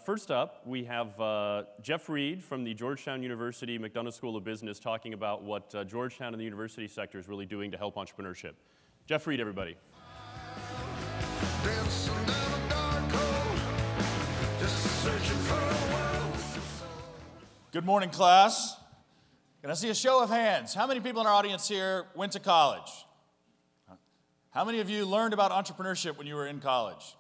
First up, we have Jeff Reed from the Georgetown University McDonough School of Business talking about what Georgetown and the university sector is really doing to help entrepreneurship. Jeff Reed, everybody. Good morning, class. Can I see a show of hands? How many people in our audience here went to college? How many of you learned about entrepreneurship when you were in college?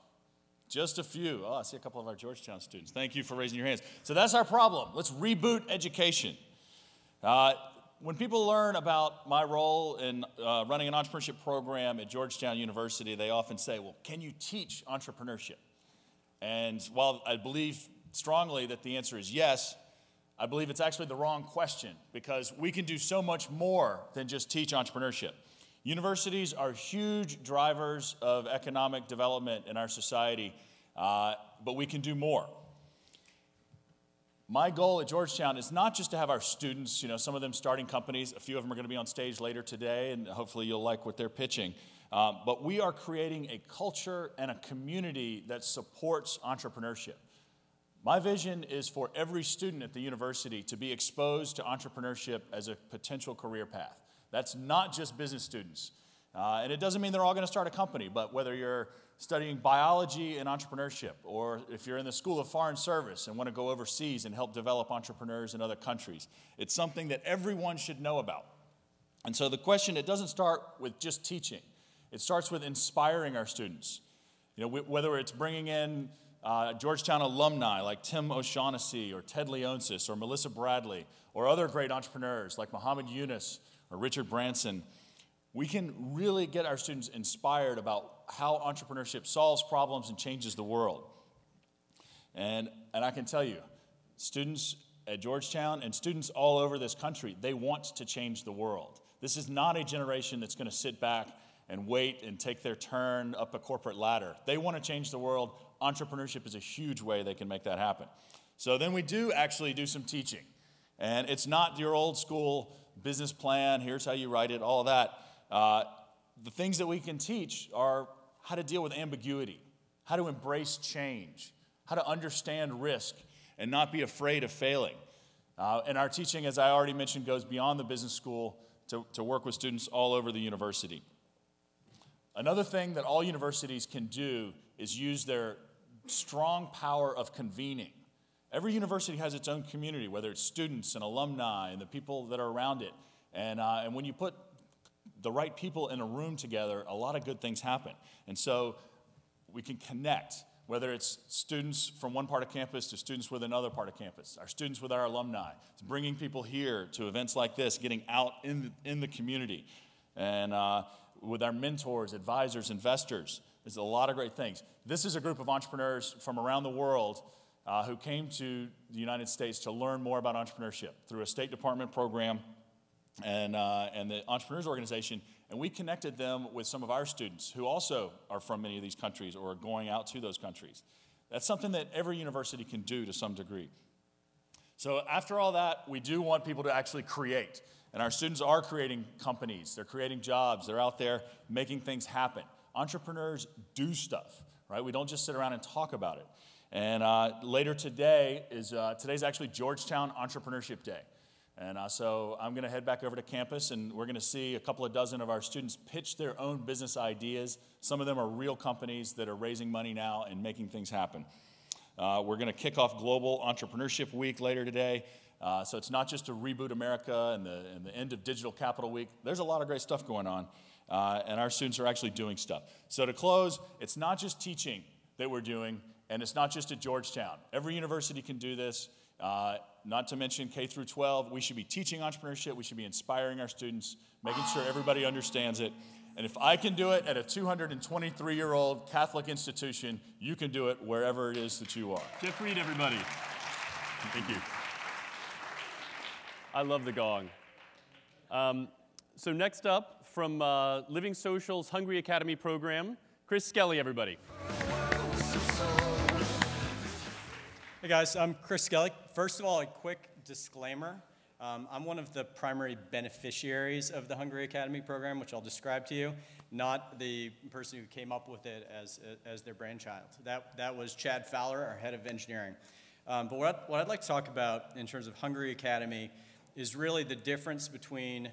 Just a few. Oh, I see a couple of our Georgetown students. Thank you for raising your hands. So that's our problem. Let's reboot education. When people learn about my role in running an entrepreneurship program at Georgetown University, they often say, well, can you teach entrepreneurship? And while I believe strongly that the answer is yes, I believe it's actually the wrong question, because we can do so much more than just teach entrepreneurship. Universities are huge drivers of economic development in our society, but we can do more. My goal at Georgetown is not just to have our students, some of them starting companies. A few of them are going to be on stage later today, and hopefully you'll like what they're pitching. But we are creating a culture and a community that supports entrepreneurship. My vision is for every student at the university to be exposed to entrepreneurship as a potential career path. That's not just business students. And it doesn't mean they're all going to start a company, but whether you're studying biology and entrepreneurship, or if you're in the School of Foreign Service and want to go overseas and help develop entrepreneurs in other countries, it's something that everyone should know about. And so the question, it doesn't start with just teaching. It starts with inspiring our students. Whether it's bringing in Georgetown alumni like Tim O'Shaughnessy or Ted Leonsis or Melissa Bradley, or other great entrepreneurs like Muhammad Yunus or Richard Branson, we can really get our students inspired about how entrepreneurship solves problems and changes the world. And I can tell you, students at Georgetown and students all over this country, they want to change the world. This is not a generation that's going to sit back and wait and take their turn up a corporate ladder. They want to change the world. Entrepreneurship is a huge way they can make that happen. So then we do actually do some teaching. And it's not your old school business plan, here's how you write it, all of that. The things that we can teach are how to deal with ambiguity, how to embrace change, how to understand risk and not be afraid of failing. And our teaching, as I already mentioned, goes beyond the business school to work with students all over the university. Another thing that all universities can do is use their strong power of convening. Every university has its own community, whether it's students and alumni and the people that are around it. And when you put the right people in a room together, a lot of good things happen. And so we can connect, whether it's students from one part of campus to students with another part of campus, our students with our alumni. It's bringing people here to events like this, getting out in the community. And with our mentors, advisors, investors, there's a lot of great things. This is a group of entrepreneurs from around the world who came to the United States to learn more about entrepreneurship through a State Department program and the Entrepreneurs Organization, and we connected them with some of our students who also are from many of these countries or are going out to those countries. That's something that every university can do to some degree. So after all that, we do want people to actually create, and our students are creating companies, they're creating jobs, they're out there making things happen. Entrepreneurs do stuff, right? We don't just sit around and talk about it. And later today today's actually Georgetown Entrepreneurship Day. And so I'm going to head back over to campus, and we're going to see a couple of dozen of our students pitch their own business ideas. Some of them are real companies that are raising money now and making things happen. We're going to kick off Global Entrepreneurship Week later today. So it's not just to reboot America and the end of Digital Capital Week. There's a lot of great stuff going on, and our students are actually doing stuff. So to close, it's not just teaching that we're doing, and it's not just at Georgetown. Every university can do this. Not to mention K through 12, we should be teaching entrepreneurship, we should be inspiring our students, making sure everybody understands it. And if I can do it at a 223-year-old Catholic institution, you can do it wherever it is that you are. Jeff Reed, everybody. Thank you. I love the gong. So next up, from Living Social's Hungry Academy program, Chris Skelly, everybody. Hey guys, I'm Chris Skelly. First of all, a quick disclaimer. I'm one of the primary beneficiaries of the Hungry Academy program, which I'll describe to you, not the person who came up with it as their brainchild. That was Chad Fowler, our head of engineering. But what I'd like to talk about in terms of Hungry Academy is really the difference between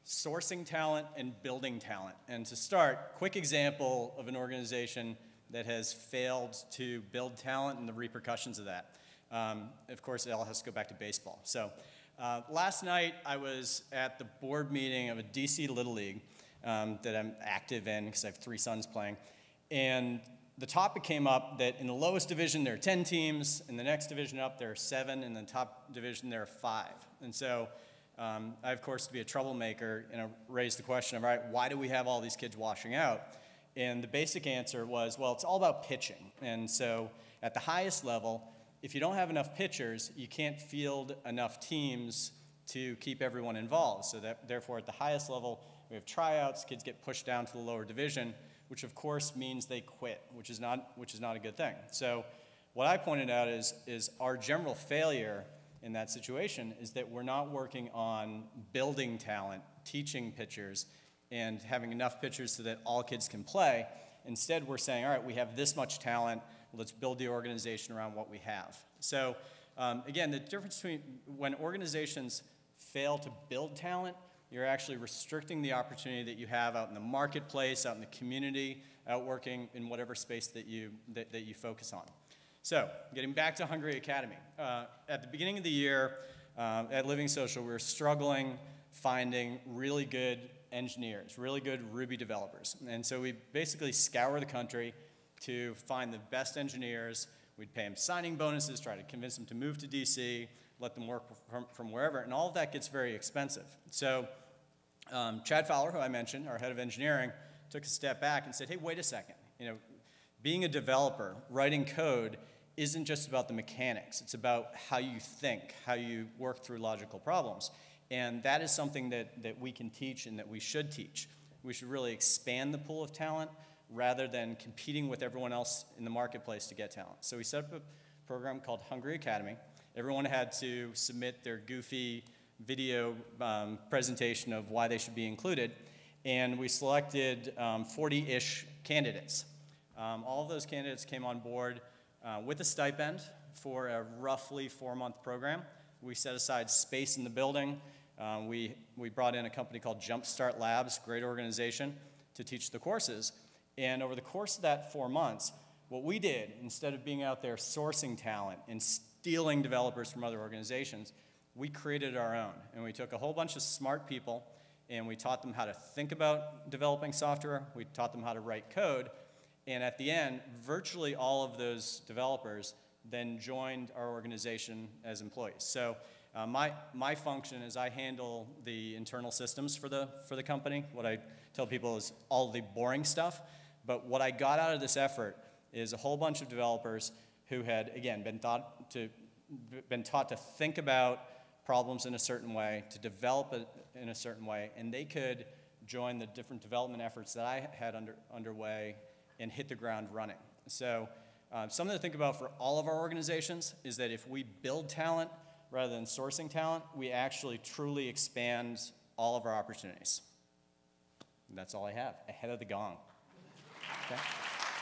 sourcing talent and building talent. And to start, quick example of an organization that has failed to build talent and the repercussions of that. Of course, it all has to go back to baseball. So last night, I was at the board meeting of a DC Little League that I'm active in because I have 3 sons playing. And the topic came up that in the lowest division, there are 10 teams. In the next division up, there are 7. In the top division, there are 5. And so I, of course, to be a troublemaker, raised the question of, all right, why do we have all these kids washing out? And the basic answer was, well, it's all about pitching. And so at the highest level, if you don't have enough pitchers, you can't field enough teams to keep everyone involved. So therefore, at the highest level, we have tryouts, kids get pushed down to the lower division, which of course means they quit, which is not a good thing. So what I pointed out is our general failure in that situation is that we're not working on building talent, teaching pitchers, and having enough pitchers so that all kids can play. Instead, we're saying, all right, we have this much talent, let's build the organization around what we have. So again, the difference between when organizations fail to build talent, you're actually restricting the opportunity that you have out in the marketplace, out in the community, out working in whatever space that you focus on. So getting back to Hungry Academy. At the beginning of the year at Living Social, we were struggling finding really good engineers, really good Ruby developers. And so we basically scour the country to find the best engineers. We'd pay them signing bonuses, try to convince them to move to DC, let them work from wherever, and all of that gets very expensive. So Chad Fowler, who I mentioned, our head of engineering, took a step back and said, hey, wait a second. Being a developer, writing code, isn't just about the mechanics. It's about how you think, how you work through logical problems. And that is something that we can teach and that we should teach. We should really expand the pool of talent rather than competing with everyone else in the marketplace to get talent. So we set up a program called Hungry Academy. Everyone had to submit their goofy video presentation of why they should be included. And we selected 40-ish candidates. All of those candidates came on board with a stipend for a roughly 4-month program. We set aside space in the building. We brought in a company called Jumpstart Labs, great organization, to teach the courses. And over the course of that 4 months, what we did, instead of being out there sourcing talent and stealing developers from other organizations, we created our own. And we took a whole bunch of smart people, and we taught them how to think about developing software. We taught them how to write code. And at the end, virtually all of those developers then joined our organization as employees. So my function is I handle the internal systems for the company. What I tell people is all the boring stuff. But what I got out of this effort is a whole bunch of developers who had, again, been taught to think about problems in a certain way, to develop it in a certain way, and they could join the different development efforts that I had underway and hit the ground running. So something to think about for all of our organizations is that if we build talent rather than sourcing talent, we actually truly expand all of our opportunities. And that's all I have, ahead of the gong. Okay?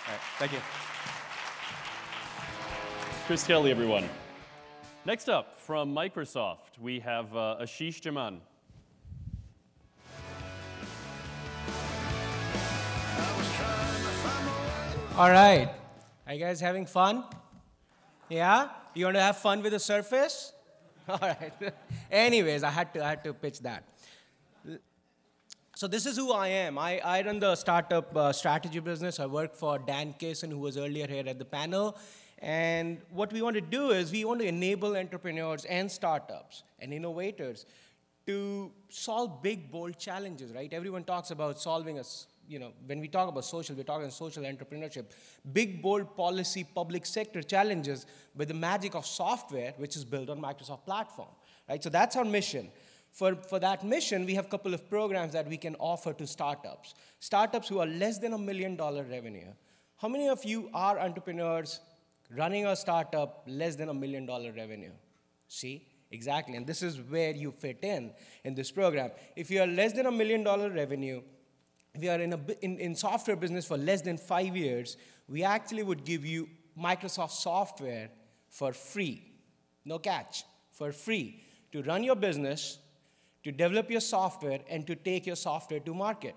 All right, thank you. Chris Kelly, everyone. Next up, from Microsoft, we have Ashish Jaman. All right. Are you guys having fun? Yeah? You want to have fun with the Surface? All right. Anyways, I had to pitch that. So this is who I am. I run the startup strategy business. I work for Dan Kaysen, who was earlier here at the panel. And what we want to do is we want to enable entrepreneurs and startups and innovators to solve big, bold challenges, right? Everyone talks about solving when we talk about social, we're talking social entrepreneurship. Big, bold policy, public sector challenges with the magic of software, which is built on Microsoft platform, right? So that's our mission. For that mission, we have a couple of programs that we can offer to startups. Startups who are less than $1 million revenue. How many of you are entrepreneurs running a startup less than $1 million revenue? See, Exactly, and this is where you fit in this program. If you are less than $1 million revenue, if you are in software business for less than 5 years, we actually would give you Microsoft software for free, no catch, for free, to run your business, to develop your software, and to take your software to market.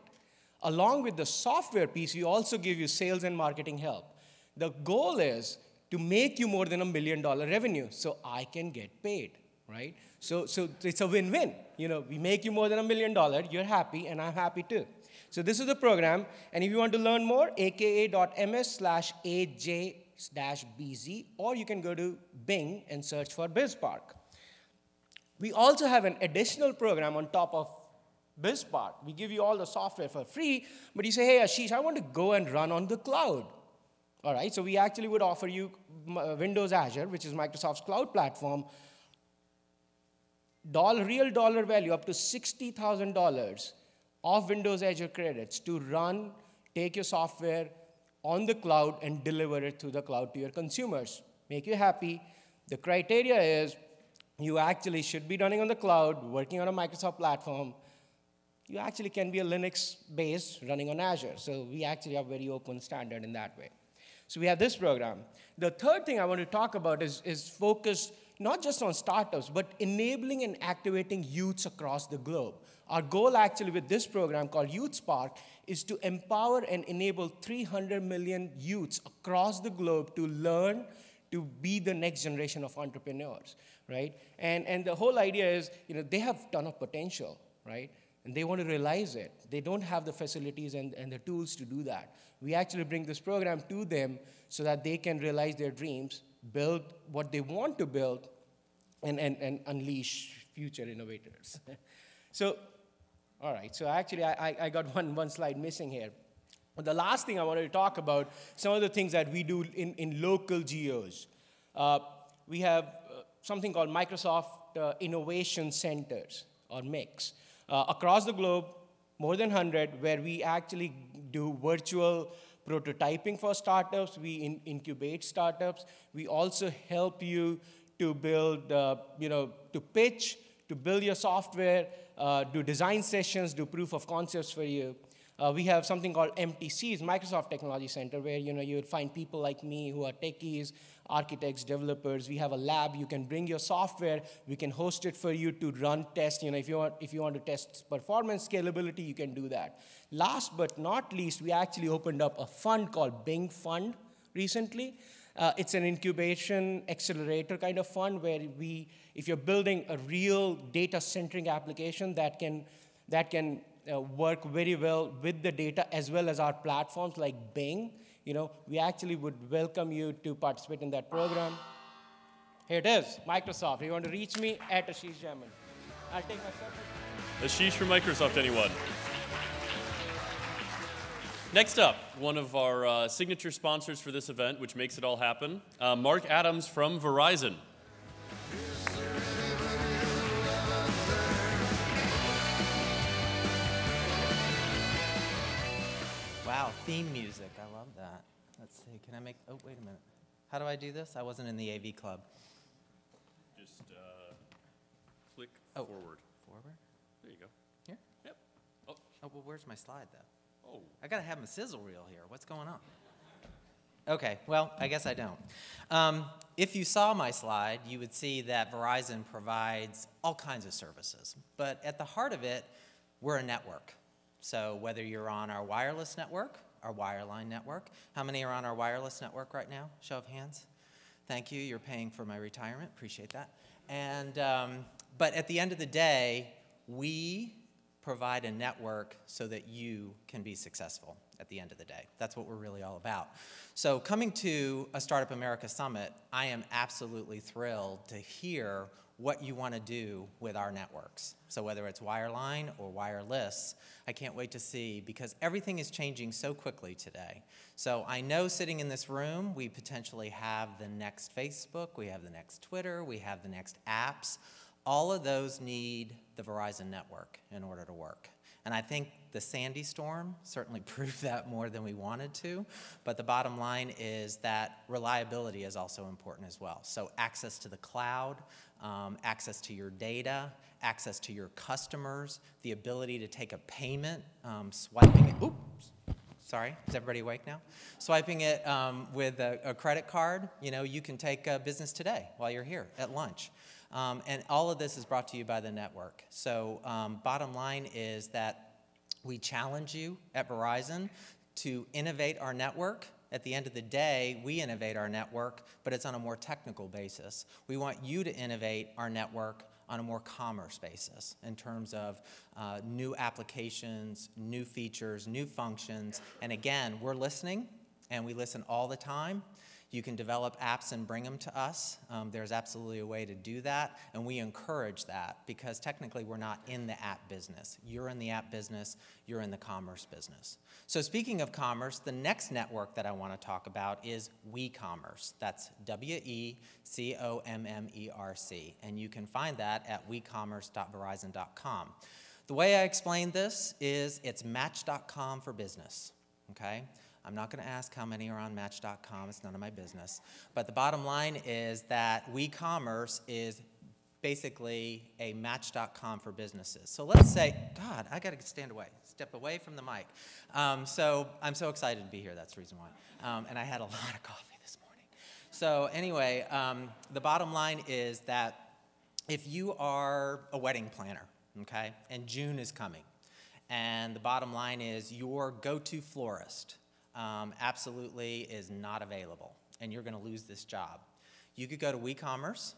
Along with the software piece, we also give you sales and marketing help. The goal is to make you more than $1 million revenue so I can get paid, right? So it's a win-win. You know, we make you more than $1 million, you're happy, and I'm happy too. So this is the program, and if you want to learn more, aka.ms/aj-bz, or you can go to Bing and search for BizSpark. We also have an additional program on top of BizSpark. We give you all the software for free, but you say, hey, Ashish, I want to go and run on the cloud. All right, so we actually would offer you Windows Azure, which is Microsoft's cloud platform, real dollar value up to $60,000 of Windows Azure credits to run, take your software on the cloud and deliver it through the cloud to your consumers. Make you happy. The criteria is you actually should be running on the cloud, working on a Microsoft platform. You actually can be a Linux-based running on Azure. So we actually have very open standard in that way. So we have this program. The third thing I want to talk about is focused not just on startups, but enabling and activating youths across the globe. Our goal actually with this program called Youth Spark is to empower and enable 300 million youths across the globe to learn to be the next generation of entrepreneurs, right? And the whole idea is, you know, they have a ton of potential, right? And they want to realize it. They don't have the facilities and the tools to do that. We actually bring this program to them so that they can realize their dreams, build what they want to build, and unleash future innovators. So, all right, so actually I got one slide missing here. But the last thing I wanted to talk about, some of the things that we do in local geos. We have something called Microsoft Innovation Centers, or MICs. Across the globe, more than 100, where we actually do virtual prototyping for startups. We incubate startups. We also help you to build, to pitch, to build your software, do design sessions, do proof of concepts for you. We have something called MTCs, Microsoft Technology Center, where you would find people like me who are techies, architects, developers. We have a lab. You can bring your software. We can host it for you to run tests. If you want to test performance, scalability, you can do that. Last but not least, we actually opened up a fund called Bing Fund recently. It's an incubation accelerator kind of fund where if you're building a real data-centric application that can work very well with the data as well as our platforms like Bing, we actually would welcome you to participate in that program. Here it is, Microsoft. If you want to reach me, at Ashish Jamin. I'll take my surface. Ashish from Microsoft, anyone? Next up, one of our signature sponsors for this event, which makes it all happen, Mark Adams from Verizon. Wow, theme music. I love that. Let's see. Can I make... Oh, wait a minute. How do I do this? I wasn't in the AV club. Just click forward. Forward? There you go. Here? Yep. Oh, well, where's my slide, though? Oh. I got to have my sizzle reel here. What's going on? Okay, well, I guess I don't. If you saw my slide, you would see that Verizon provides all kinds of services. But at the heart of it, we're a network. So whether you're on our wireless network, our wireline network, how many are on our wireless network right now? Show of hands. Thank you. You're paying for my retirement. Appreciate that. And but at the end of the day, we provide a network so that you can be successful at the end of the day. That's what we're really all about. So coming to a Startup America Summit, I am absolutely thrilled to hear what you want to do with our networks. So whether it's wireline or wireless, I can't wait to see, because everything is changing so quickly today. So I know sitting in this room, we potentially have the next Facebook, we have the next Twitter, we have the next apps. All of those need the Verizon network in order to work. And I think the Sandy storm certainly proved that more than we wanted to, but the bottom line is that reliability is also important as well. So access to the cloud, access to your data, access to your customers, the ability to take a payment, swiping it, oops, sorry, is everybody awake now? Swiping it with a credit card, you can take business today while you're here at lunch. And all of this is brought to you by the network. So bottom line is that we challenge you at Verizon to innovate our network. At the end of the day, we innovate our network, but it's on a more technical basis. We want you to innovate our network on a more commerce basis in terms of new applications, new features, new functions. And again, we're listening, and we listen all the time. You can develop apps and bring them to us. There's absolutely a way to do that, and we encourage that because technically we're not in the app business. You're in the app business, you're in the commerce business. So speaking of commerce, the next network that I want to talk about is WeCommerce. That's WeCommerce, and you can find that at wecommerce.verizon.com. The way I explain this is it's Match.com for business, okay? I'm not going to ask how many are on Match.com. It's none of my business. But the bottom line is that WeCommerce is basically a Match.com for businesses. So let's say, God, I got to step away from the mic. So I'm so excited to be here. That's the reason why. And I had a lot of coffee this morning. So anyway, the bottom line is that if you are a wedding planner, okay, and June is coming, and the bottom line is your go-to florist absolutely is not available, and you're going to lose this job. You could go to WeCommerce,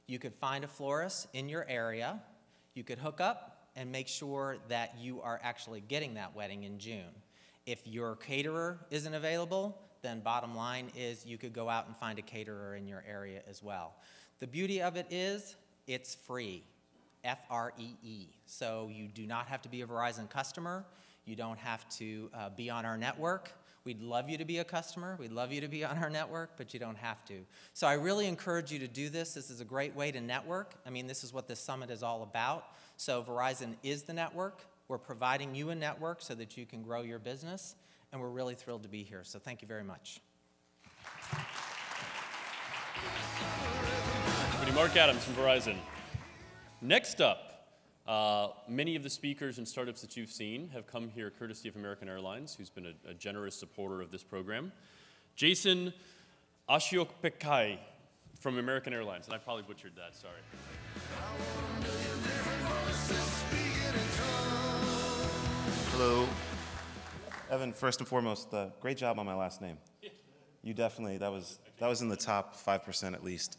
you could find a florist in your area, you could hook up and make sure that you are actually getting that wedding in June. If your caterer isn't available, then bottom line is you could go out and find a caterer in your area as well. The beauty of it is it's free, F-R-E-E. So you do not have to be a Verizon customer. You don't have to be on our network. We'd love you to be a customer. We'd love you to be on our network, but you don't have to. So I really encourage you to do this. This is a great way to network. I mean, this is what this summit is all about. So Verizon is the network. We're providing you a network so that you can grow your business, and we're really thrilled to be here. So thank you very much. Mark Adams from Verizon. Next up, many of the speakers and startups that you've seen have come here courtesy of American Airlines, who's been a generous supporter of this program. Jason Ashiopekai from American Airlines, and I probably butchered that, sorry. Hello. Evan, first and foremost, great job on my last name. You definitely, that was in the top 5% at least.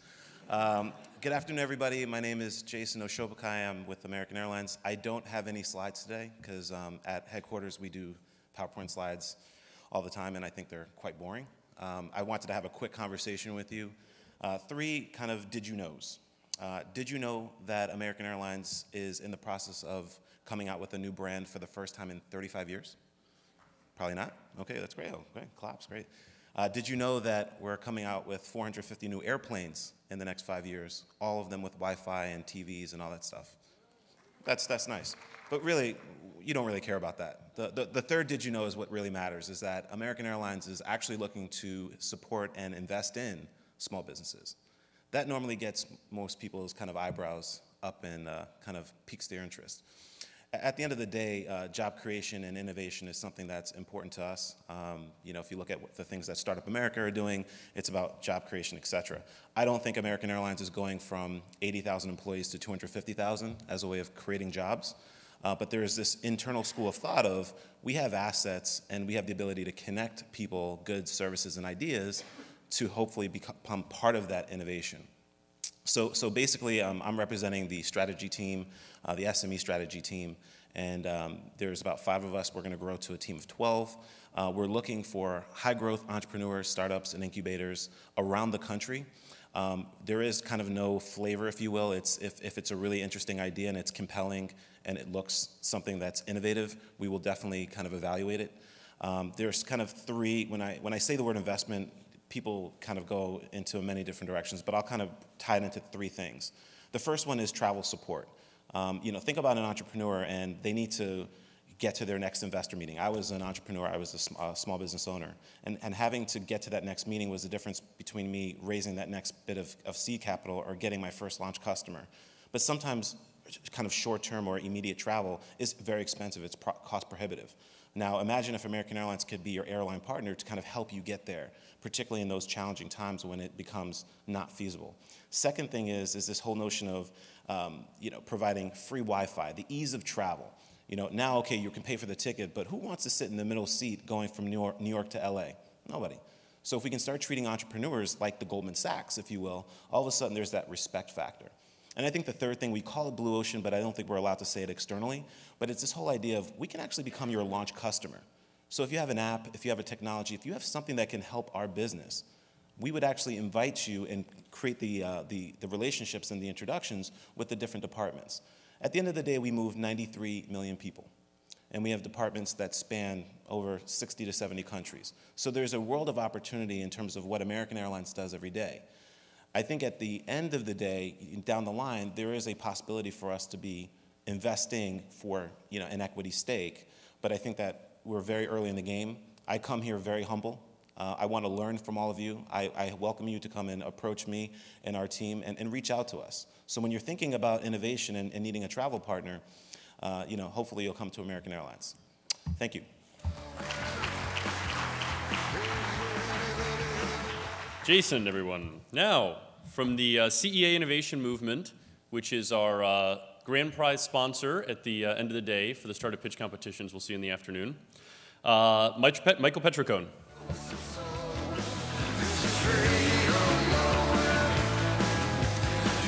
Good afternoon, everybody. My name is Jason Oshobukai. I'm with American Airlines. I don't have any slides today because at headquarters we do PowerPoint slides all the time, and I think they're quite boring. I wanted to have a quick conversation with you. 3 kind of did you knows. Did you know that American Airlines is in the process of coming out with a new brand for the first time in 35 years? Probably not? Okay, that's great. Oh, great. Claps, great. Did you know that we're coming out with 450 new airplanes in the next 5 years, all of them with Wi-Fi and TVs and all that stuff? That's nice. But really, you don't really care about that. The third did you know is what really matters, is that American Airlines is actually looking to support and invest in small businesses. That normally gets most people's kind of eyebrows up and kind of piques their interest. At the end of the day, job creation and innovation is something that's important to us. You know, if you look at what the things that Startup America are doing, it's about job creation, et cetera. I don't think American Airlines is going from 80,000 employees to 250,000 as a way of creating jobs. But there is this internal school of thought of we have assets and we have the ability to connect people, goods, services, and ideas to hopefully become part of that innovation. So basically, I'm representing the strategy team, the SME strategy team, and there's about 5 of us. We're going to grow to a team of 12. We're looking for high-growth entrepreneurs, startups, and incubators around the country. There is kind of no flavor, if you will. If it's a really interesting idea and it's compelling and it looks something that's innovative, we will definitely kind of evaluate it. There's kind of 3, when I say the word investment, people kind of go into many different directions, but I'll kind of tie it into 3 things. The first one is travel support. You know, think about an entrepreneur and they need to get to their next investor meeting. I was an entrepreneur, I was a small business owner, and having to get to that next meeting was the difference between me raising that next bit of seed capital or getting my first launch customer. But sometimes kind of short-term or immediate travel is very expensive, it's cost prohibitive. Now imagine if American Airlines could be your airline partner to kind of help you get there, particularly in those challenging times when it becomes not feasible. Second thing is this whole notion of providing free Wi-Fi, the ease of travel. Now, okay, you can pay for the ticket, but who wants to sit in the middle seat going from New York to LA? Nobody. So if we can start treating entrepreneurs like the Goldman Sachs, if you will, all of a sudden there's that respect factor. And I think the third thing, we call it blue ocean, but I don't think we're allowed to say it externally, but it's this whole idea of we can actually become your launch customer. So if you have an app, if you have a technology, if you have something that can help our business, we would actually invite you and create the relationships and the introductions with the different departments. At the end of the day, we move 93 million people, and we have departments that span over 60 to 70 countries. So there's a world of opportunity in terms of what American Airlines does every day. I think at the end of the day, down the line, there is a possibility for us to be investing for an equity stake, but I think that we're very early in the game. I come here very humble. I want to learn from all of you. I welcome you to come and approach me and our team and reach out to us. So when you're thinking about innovation and needing a travel partner, hopefully you'll come to American Airlines. Thank you. Jason, everyone. Now, from the CEA Innovation Movement, which is our grand prize sponsor at the end of the day for the startup pitch competitions we'll see in the afternoon, Michael Petricone.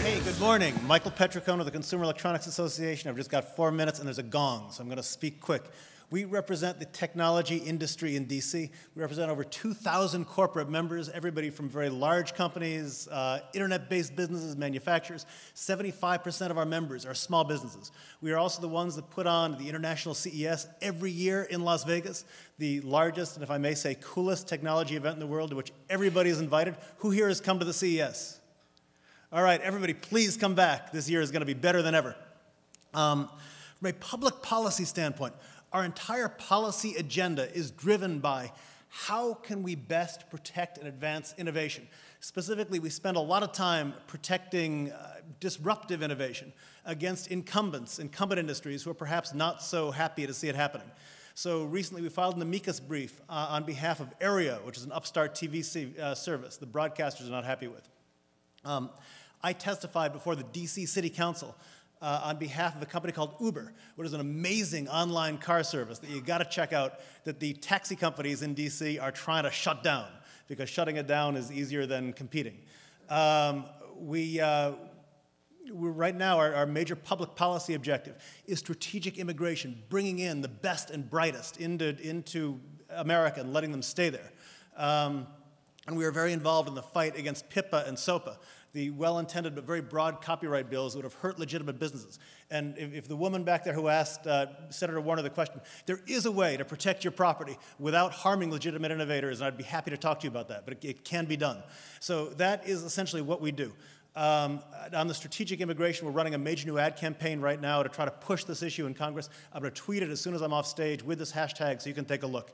Hey, good morning. Michael Petricone of the Consumer Electronics Association. I've just got 4 minutes and there's a gong, so I'm going to speak quick. We represent the technology industry in DC. We represent over 2,000 corporate members, everybody from very large companies, internet-based businesses, manufacturers. 75% of our members are small businesses. We are also the ones that put on the International CES every year in Las Vegas, the largest, and if I may say, coolest technology event in the world to which everybody is invited. Who here has come to the CES? All right, everybody, please come back. This year is going to be better than ever. From a public policy standpoint, our entire policy agenda is driven by how can we best protect and advance innovation. Specifically, we spend a lot of time protecting disruptive innovation against incumbent industries who are perhaps not so happy to see it happening. So recently we filed an amicus brief on behalf of Area, which is an upstart TV service the broadcasters are not happy with. I testified before the DC City Council on behalf of a company called Uber, which is an amazing online car service that you got to check out, that the taxi companies in DC are trying to shut down, because shutting it down is easier than competing. Right now, our major public policy objective is strategic immigration, bringing in the best and brightest into America and letting them stay there. And we are very involved in the fight against PIPA and SOPA, the well-intended but very broad copyright bills that would have hurt legitimate businesses. And if the woman back there who asked Senator Warner the question, there is a way to protect your property without harming legitimate innovators, and I'd be happy to talk to you about that, but it can be done. So that is essentially what we do. On the strategic immigration, we're running a major new ad campaign right now to try to push this issue in Congress. I'm going to tweet it as soon as I'm off stage with this hashtag so you can take a look.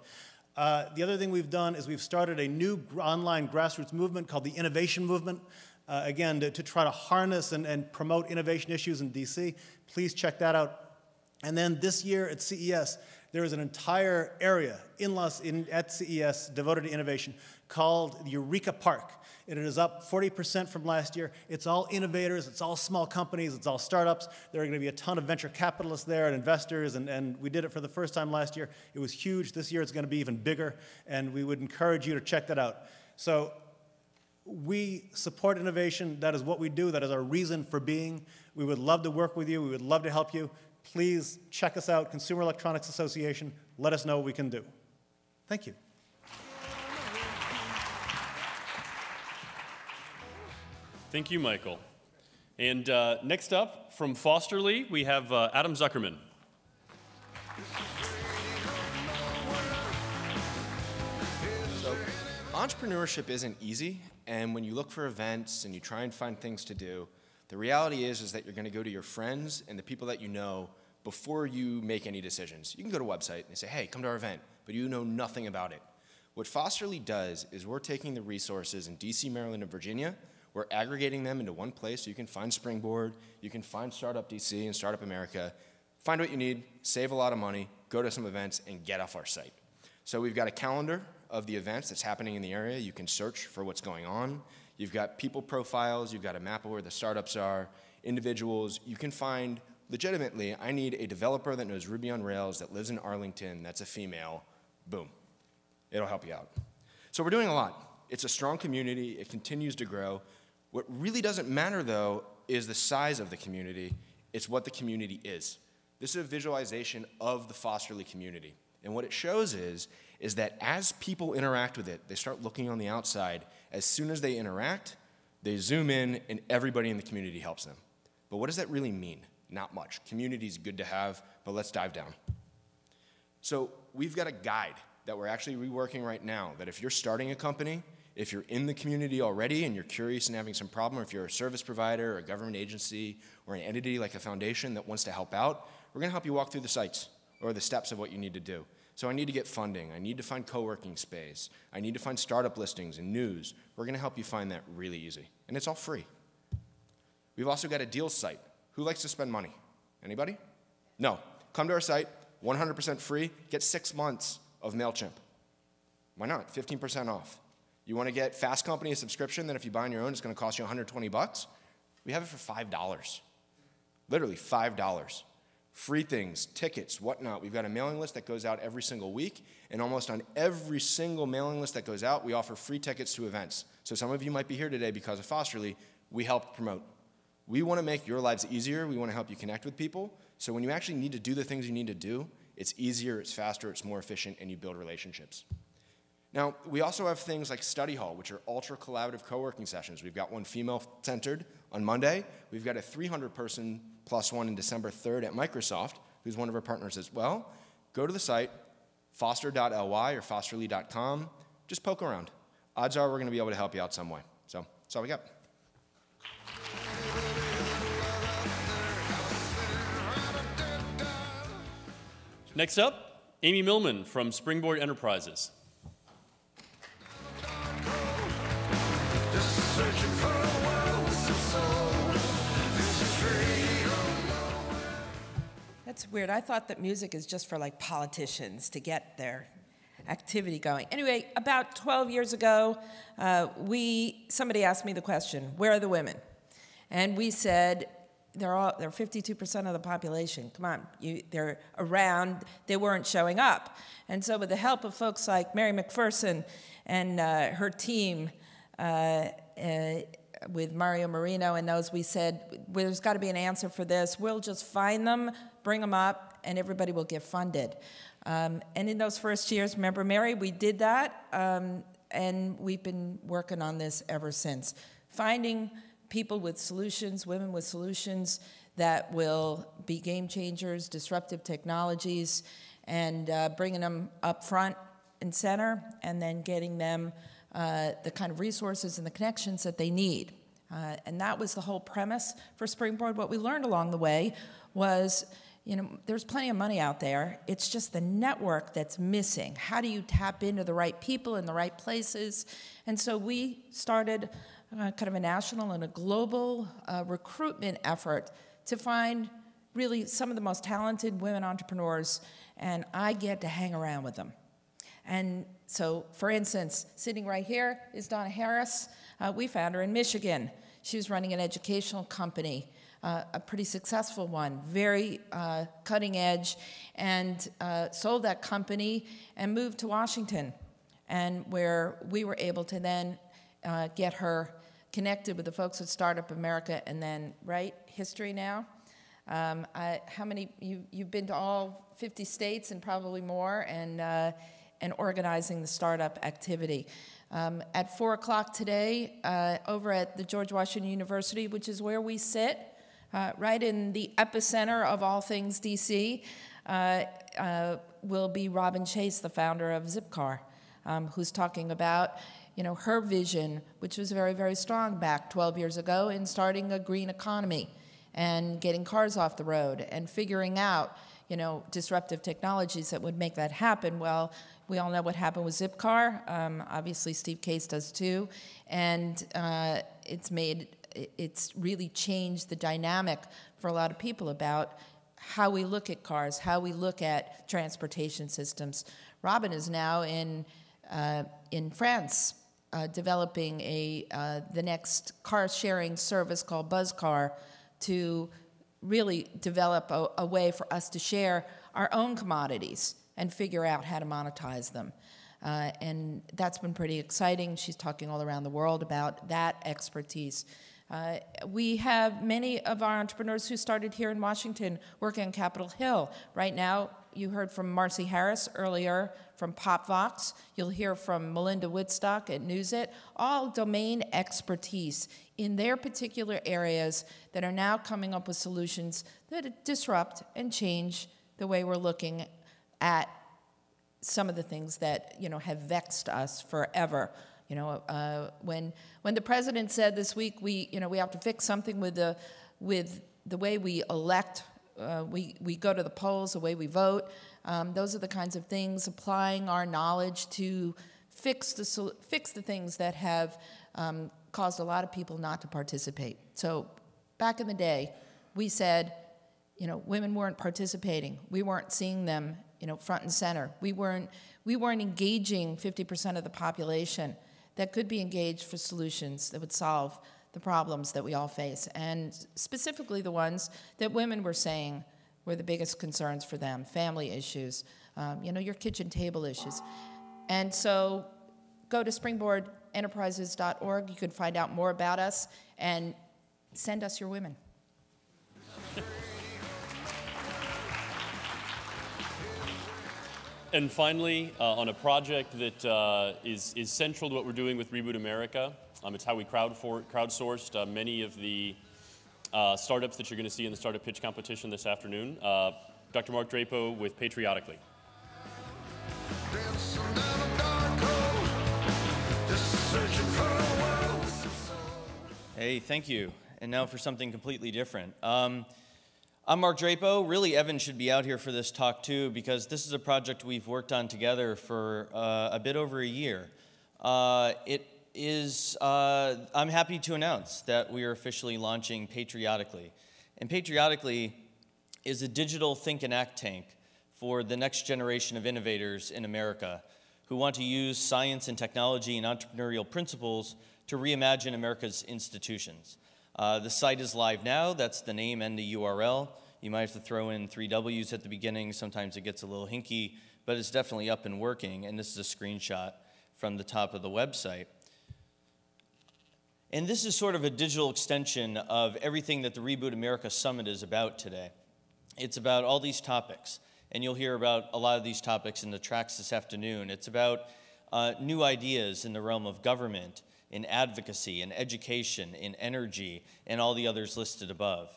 The other thing we've done is we've started a new online grassroots movement called the Innovation Movement. Again, to try to harness and promote innovation issues in DC. Please check that out. And then this year at CES, there is an entire area at CES devoted to innovation called Eureka Park. It is up 40% from last year. It's all innovators, it's all small companies, it's all startups. There are going to be a ton of venture capitalists there and investors, and we did it for the first time last year. It was huge. This year it's going to be even bigger, and we would encourage you to check that out. So we support innovation. That is what we do. That is our reason for being. We would love to work with you. We would love to help you. Please check us out, Consumer Electronics Association. Let us know what we can do. Thank you. Thank you, Michael. And next up, from Fosterly, we have Adam Zuckerman. So, entrepreneurship isn't easy, and when you look for events and you try and find things to do, the reality is that you're going to go to your friends and the people that you know before you make any decisions. You can go to a website and say, hey, come to our event, but you know nothing about it. What Fosterly does is we're taking the resources in DC, Maryland, and Virginia, we're aggregating them into one place so you can find Springboard, you can find Startup DC and Startup America, find what you need, save a lot of money, go to some events, and get off our site. So we've got a calendar of the events that's happening in the area. You can search for what's going on. You've got people profiles, you've got a map of where the startups are, individuals. You can find, legitimately, I need a developer that knows Ruby on Rails that lives in Arlington, that's a female, boom. It'll help you out. So we're doing a lot. It's a strong community, it continues to grow. What really doesn't matter, though, is the size of the community. It's what the community is. This is a visualization of the Fosterly community. And what it shows is that as people interact with it, they start looking on the outside. As soon as they interact, they zoom in, and everybody in the community helps them. But what does that really mean? Not much. Community is good to have, but let's dive down. So we've got a guide that we're actually reworking right now, that if you're starting a company, if you're in the community already and you're curious and having some problem, or if you're a service provider or a government agency or an entity like a foundation that wants to help out, we're going to help you walk through the sites or the steps of what you need to do. So I need to get funding. I need to find co-working space. I need to find startup listings and news. We're going to help you find that really easy. And it's all free. We've also got a deals site. Who likes to spend money? Anybody? No. Come to our site, 100% free. Get 6 months of MailChimp. Why not? 15% off. You want to get Fast Company a subscription that if you buy on your own, it's going to cost you $120? We have it for $5. Literally $5. Free things, tickets, whatnot. We've got a mailing list that goes out every single week, and almost on every single mailing list that goes out, we offer free tickets to events. So some of you might be here today because of Fosterly. We help promote. We want to make your lives easier. We want to help you connect with people. So when you actually need to do the things you need to do, it's easier, it's faster, it's more efficient, and you build relationships. Now, we also have things like Study Hall, which are ultra-collaborative co-working sessions. We've got one female-centered on Monday. We've got a 300-person plus one in December 3rd at Microsoft, who's one of our partners as well. Go to the site, foster.ly or fosterly.com. Just poke around. Odds are we're going to be able to help you out some way. So that's all we got. Next up, Amy Millman from Springboard Enterprises. That's weird. I thought that music is just for like politicians to get their activity going. Anyway, about 12 years ago, somebody asked me the question, where are the women? And we said, they're 52% of the population. Come on, they're around. They weren't showing up. And so with the help of folks like Mary McPherson and her team, with Mario Marino and those, we said, well, there's got to be an answer for this. We'll just find them, bring them up, and everybody will get funded. And in those first years, remember, Mary, we did that, and we've been working on this ever since. Finding people with solutions, women with solutions that will be game changers, disruptive technologies, and bringing them up front and center, and then getting them the kind of resources and the connections that they need. And that was the whole premise for Springboard. What we learned along the way was, there's plenty of money out there. It's just the network that's missing. How do you tap into the right people in the right places? And so we started kind of a national and a global recruitment effort to find really some of the most talented women entrepreneurs, and I get to hang around with them. And so, for instance, sitting right here is Donna Harris. We found her in Michigan. She was running an educational company, a pretty successful one, very cutting edge, and sold that company and moved to Washington, and where we were able to then get her connected with the folks at Startup America, and then, right, history now. How many, you've been to all 50 states and probably more, and organizing the startup activity. At 4 o'clock today, over at the George Washington University, which is where we sit, right in the epicenter of all things DC, will be Robin Chase, the founder of Zipcar, who's talking about her vision, which was very, very strong back 12 years ago, in starting a green economy. and getting cars off the road and figuring out, disruptive technologies that would make that happen. Well, we all know what happened with Zipcar. Obviously, Steve Case does too. And it's really changed the dynamic for a lot of people about how we look at cars, how we look at transportation systems. Robin is now in France developing the next car-sharing service called BuzzCar to really develop a way for us to share our own commodities and figure out how to monetize them. And that's been pretty exciting. She's talking all around the world about that expertise. We have many of our entrepreneurs who started here in Washington working on Capitol Hill. Right now, you heard from Marcy Harris earlier from PopVox. You'll hear from Melinda Woodstock at Newsit, all domain expertise in their particular areas that are now coming up with solutions that disrupt and change the way we're looking at some of the things that have vexed us forever. When the president said this week we have to fix something with the way we elect, we go to the polls, the way we vote. Those are the kinds of things, applying our knowledge to fix the things that have caused a lot of people not to participate. So back in the day, we said, women weren't participating. We weren't seeing them, front and center. We weren't engaging 50% of the population that could be engaged for solutions that would solve the problems that we all face, and specifically the ones that women were saying were the biggest concerns for them, family issues, your kitchen table issues. And so go to springboardenterprises.org. You can find out more about us and send us your women. And finally, on a project that is central to what we're doing with Reboot America, it's how we crowdsourced many of the startups that you're going to see in the startup pitch competition this afternoon. Dr. Mark Drapo with Patriotically. Hey, thank you. And now for something completely different. I'm Mark Drapo. Really, Evan should be out here for this talk too, because this is a project we've worked on together for a bit over a year. I'm happy to announce that we are officially launching Patriotically. And Patriotically is a digital think and act tank for the next generation of innovators in America who want to use science and technology and entrepreneurial principles to reimagine America's institutions. The site is live now. That's the name and the URL. You might have to throw in 3 W's at the beginning. Sometimes it gets a little hinky, but it's definitely up and working. And this is a screenshot from the top of the website. And this is sort of a digital extension of everything that the Reboot America Summit is about today. It's about all these topics. And you'll hear about a lot of these topics in the tracks this afternoon. It's about new ideas in the realm of government, in advocacy, in education, in energy, and all the others listed above.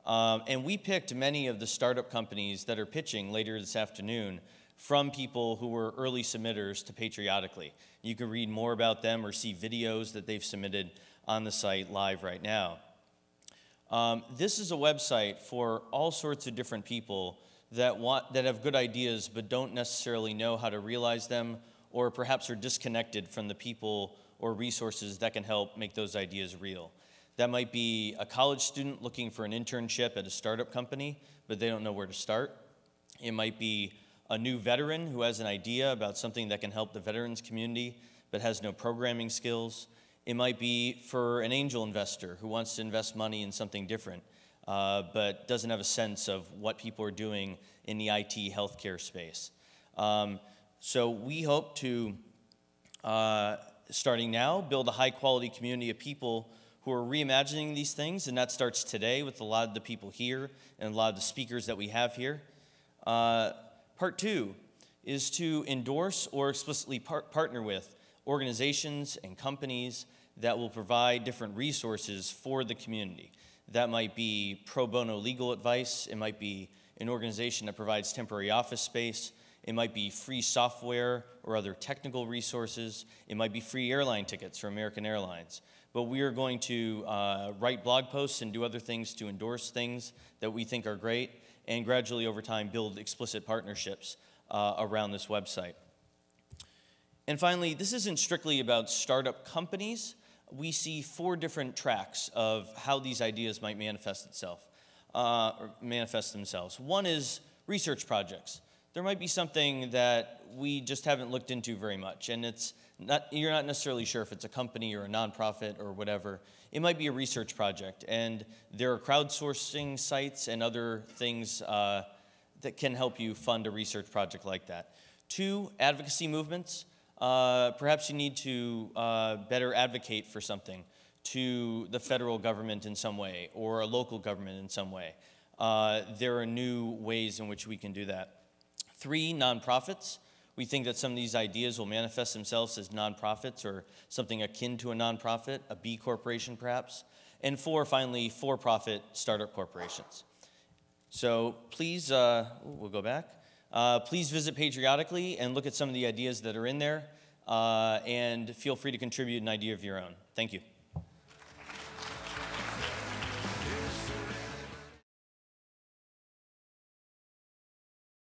And we picked many of the startup companies that are pitching later this afternoon from people who were early submitters to Patriotically. You can read more about them or see videos that they've submitted on the site live right now. This is a website for all sorts of different people that have good ideas but don't necessarily know how to realize them, or perhaps are disconnected from the people or resources that can help make those ideas real. That might be a college student looking for an internship at a startup company, but they don't know where to start. It might be a new veteran who has an idea about something that can help the veterans community, but has no programming skills. It might be for an angel investor who wants to invest money in something different, but doesn't have a sense of what people are doing in the IT healthcare space. So we hope to, starting now, build a high-quality community of people who are reimagining these things, and that starts today with a lot of the people here and a lot of the speakers that we have here. Part 2 is to endorse or explicitly partner with organizations and companies that will provide different resources for the community. That might be pro bono legal advice. It might be an organization that provides temporary office space. It might be free software or other technical resources. It might be free airline tickets for American Airlines. but we are going to write blog posts and do other things to endorse things that we think are great, and gradually over time build explicit partnerships around this website. And finally, this isn't strictly about startup companies. We see 4 different tracks of how these ideas might manifest themselves. One is research projects. There might be something that we just haven't looked into very much, and you're not necessarily sure if it's a company or a nonprofit or whatever. It might be a research project, and there are crowdsourcing sites and other things that can help you fund a research project like that. 2, advocacy movements. Perhaps you need to better advocate for something to the federal government in some way or a local government in some way. There are new ways in which we can do that. 3, nonprofits. We think that some of these ideas will manifest themselves as nonprofits or something akin to a nonprofit, a B corporation perhaps. And 4, finally, for-profit startup corporations. So please, we'll go back. Please visit Patriotically and look at some of the ideas that are in there, and feel free to contribute an idea of your own. Thank you.